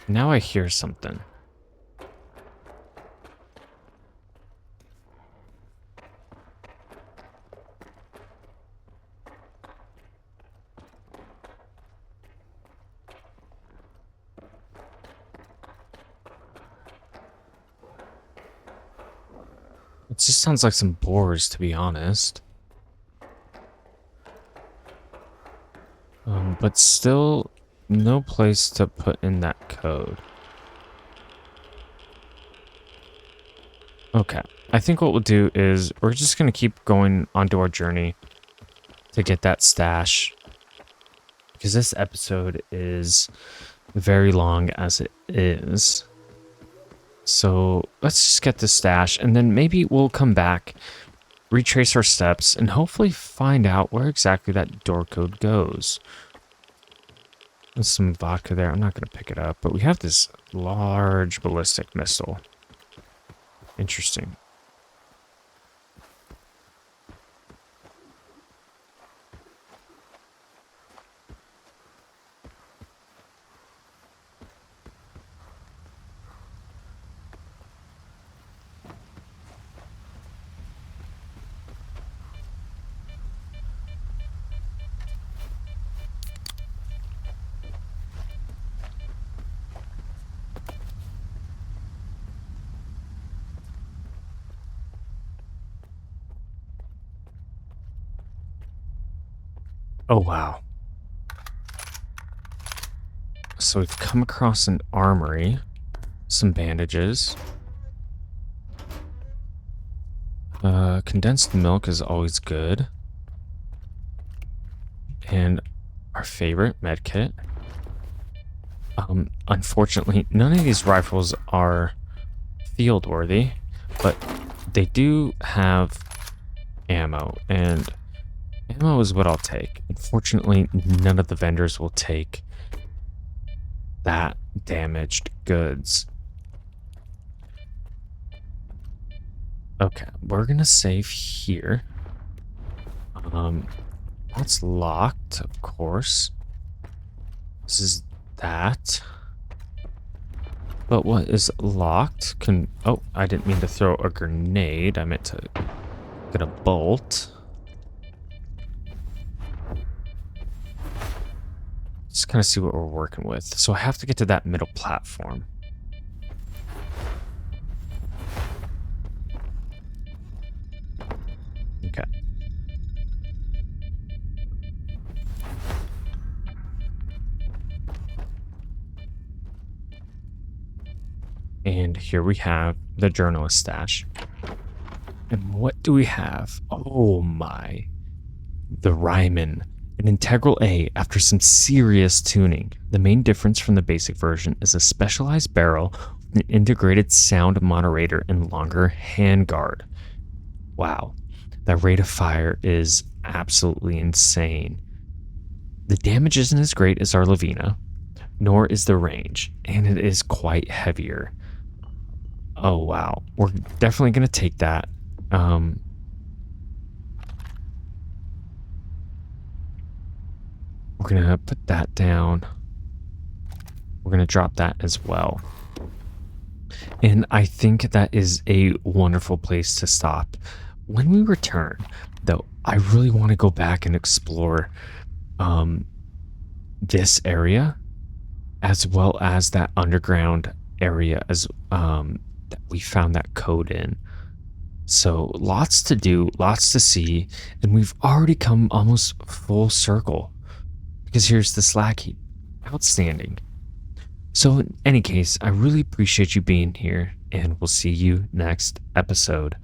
Now I hear something. It just sounds like some boars, to be honest. But still, no place to put in that code. Okay, I think what we'll do is we're just going to keep going onto our journey to get that stash. Because this episode is very long as it is. So let's just get the stash and then maybe we'll come back, retrace our steps, and hopefully find out where exactly that door code goes. There's some vodka there. I'm not going to pick it up, but we have this large ballistic missile. Interesting. Oh, wow. So we've come across an armory, some bandages. Condensed milk is always good. And our favorite med kit. Unfortunately, none of these rifles are field worthy, but they do have ammo, and ammo is what I'll take. Unfortunately, none of the vendors will take that damaged goods. Okay, we're gonna save here. That's locked, of course. This is that. But what is locked can... Oh, I didn't mean to throw a grenade. I meant to get a bolt. Just kind of see what we're working with. So I have to get to that middle platform. Okay. And here we have the journalist stash. And what do we have? Oh my. The Ryman. An integral A after some serious tuning. The main difference from the basic version is a specialized barrel with an integrated sound moderator and longer handguard. Wow. That rate of fire is absolutely insane. The damage isn't as great as our Lavina, nor is the range, and it is quite heavier. Oh wow, we're definitely gonna take that. We're gonna put that down. We're gonna drop that as well. And I think that is a wonderful place to stop. When we return, though, I really want to go back and explore this area, as well as that underground area as that we found that code in. So lots to do, lots to see, and we've already come almost full circle because here's the slack heap. Outstanding. So in any case, I really appreciate you being here, and we'll see you next episode.